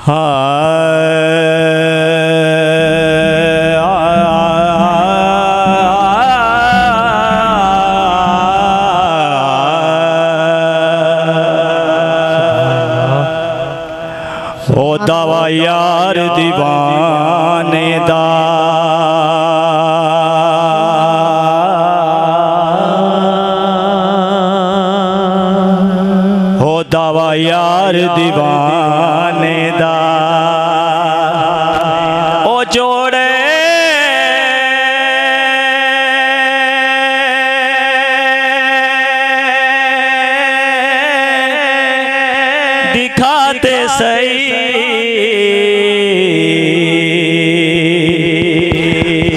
ओ दवा यार दीवाने दा हो दवा यार दीवाने दा ओ जोड़े दिखाते सही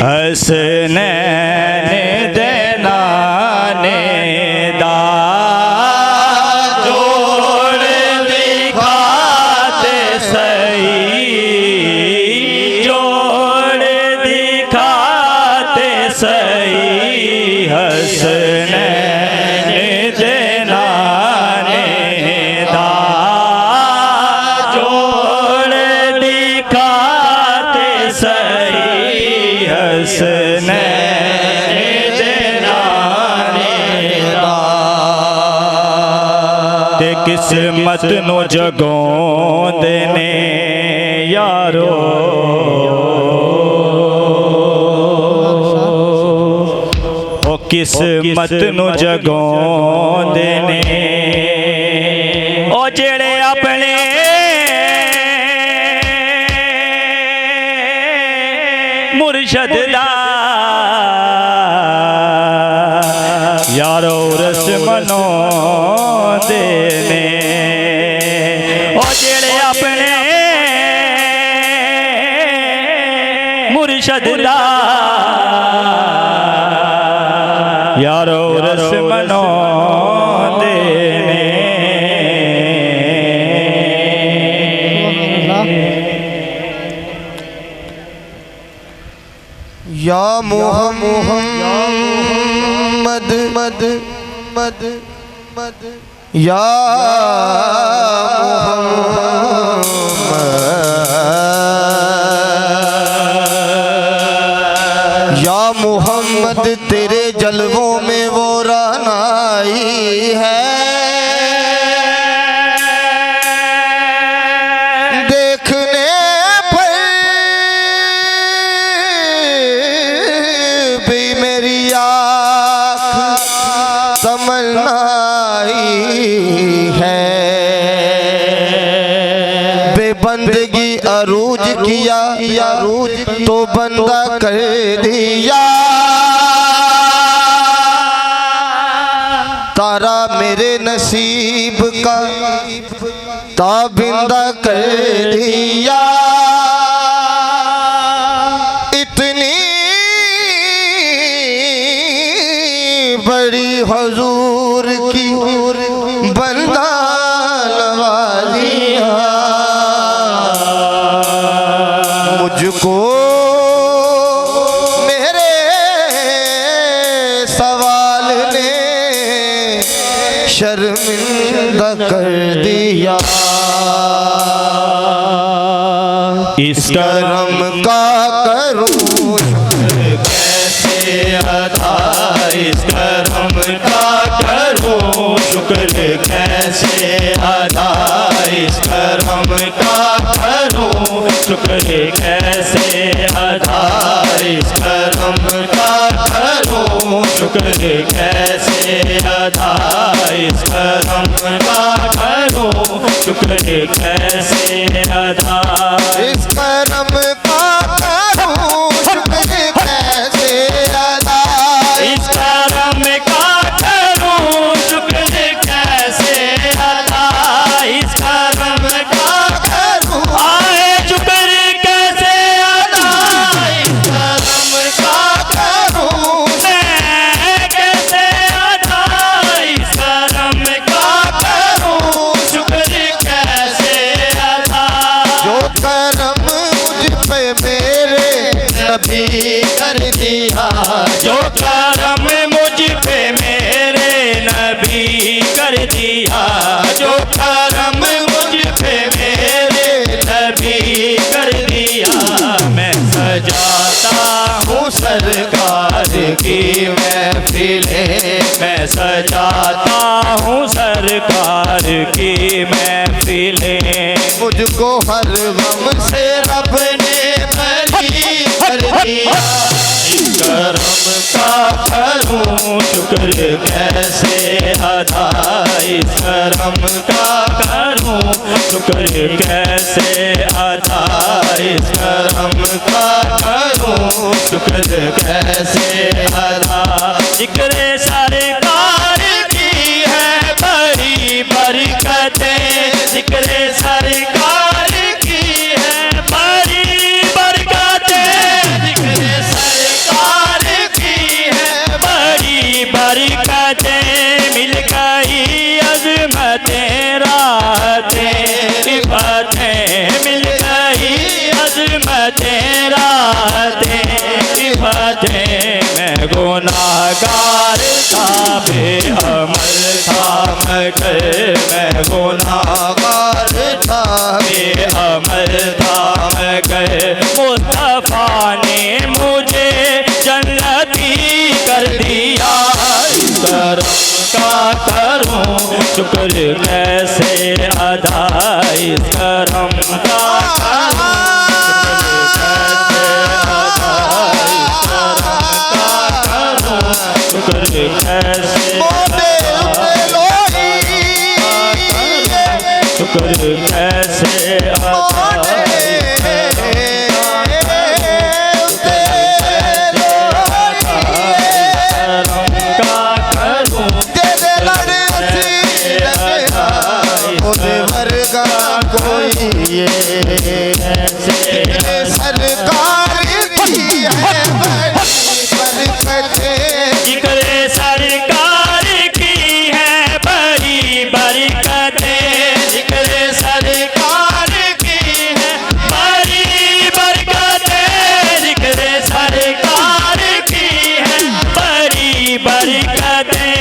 हसने देना ने दा जोड़ दिखाते सही जोड़ दिखाते सही हसने देना ने दा जोड़ दिखाते सही हसने किस्मत नो जगों देने यारो ओ किस्मत नो जगों देने ओ जेड़े अपने मुर्शद दा यारो रस मनो देने ओ जेड़े अपने मुर्शद दा यारो रस मनो देने या मोहम्मद मद मद मद या मोहम्मद या मोहम्मद तेरे जलवों में वो रानाई है देखने पर भी मेरी आँख तमन्नाई है बेबंदगी अरूज किया अरूज तो बंदा कर दिया तारा मेरे नसीब का ताबिंदा कर दिया इतनी बड़ी हुजूर की बंदा नवाजिया मुझको मेरे सवाल ने शर्मिंदा कर दिया इस करम का करूं कैसे अदा इस करम का करूं शुक्र कैसे अदा इस करम का करूं शुक्र कैसे अदा इस करम का करूं शुक्र कैसे अदा इस करम का करूं शुक्र कैसे अदा इस करम का करूं शुक्र कैसे अदा इस करम का करूं शुक्र कैसे अदा इस करम का करूं आए शुक्र कैसे अदा इस करम का करूं मैं कैसे अदा इस करम का करूं शुक्र कैसे अदा जो करम मुझ पे मेरे नबी कर दिया जो करम मुझ पे मेरे नबी कर दिया जो करम मुझ पे मेरे नबी सजाता हूँ सरकार की महफिलें। मुझको हर गम से रब ने बरी कर दिया। करम का करूं शुक्र कैसे अदा, इस करम का करूं शुक्र कैसे अदा, इस करम का करूं शुक्र कैसे अदा। जिक्र सरकार की है बड़ी बरकतें, जिक्र सरकार की है बड़ी बरकतें, जिक्र सरकार की है बड़ी बरकतें। मिल गई अज़मतें राहतें इफ़तें, मिल गई अज़मतें राहतें इफ़तें। मैं गुनाहगार था बेअमल था मगर, मैं गुनाहगार था बेअमल था मगर, मुस्तफ़ा ने मुझे जन्नती कर दिया। करम का करूं शुक्र कैसे अदा, इस करम का करूं शुक्र कैसे अदा, शुक्र कैसे अदा, सरकार की है जिक्र सरकार की है बड़ी बरकतें, जिक्र सरकार की है बड़ी बरकतें, जिक्र सरकार की है बड़ी बरकतें।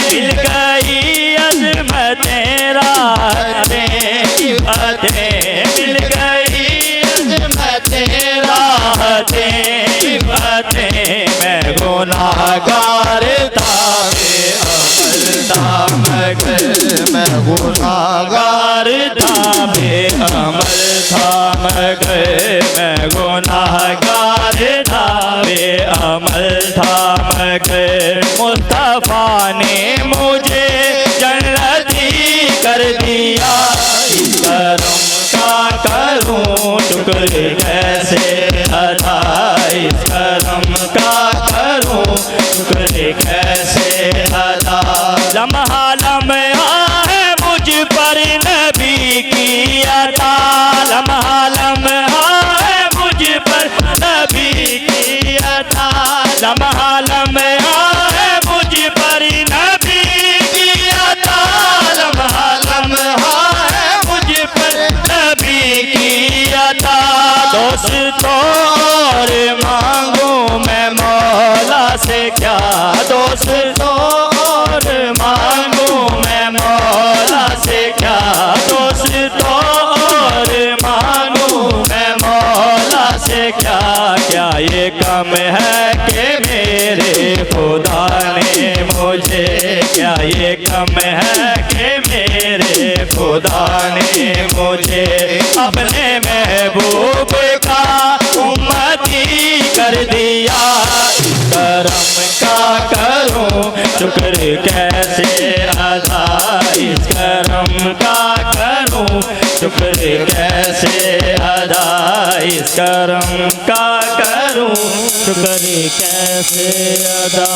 मिल गई अज़मतें राहतें इफ़तें, मिल गई अज़मतें राहतें इफ़तें। मैं गुनाहगार था बेअमल था मगर, मैं गुनाहगार था बेअमल था मगर, मैं गुनाहगार था बेअमल था मगर, मुस्तफ़ा ने मुझे जन्नती कर दिया। इस करम का करूं शुक्र कैसे अदा, इस करम का करूं शुक्र कैसे अदा। लम्हा लम्हा है मुझ पर नबी की अता, लम्हा लम्हा है मुझ पर नबी की अता, लम्हा लम्हा है मुझ पर नबी की अता, लम्हा लम्हा है मुझ पर नबी की अता। दोस्तों और मांगू मैं मौला से क्या, दोस्तों और मांगू मैं मौला से क्या, दोस्तों और मांगू मैं मौला से क्या। क्या ये कम है कि मेरे खुदा ने मुझे, क्या ये कम है कि मेरे खुदा ने मुझे अपने महबूब का उम्मती कर दिया। करम का करूं शुक्र कैसे अदा, इस करम का करूं शुक्र कैसे अदा, इस करम का करूं शुक्र कैसे अदा।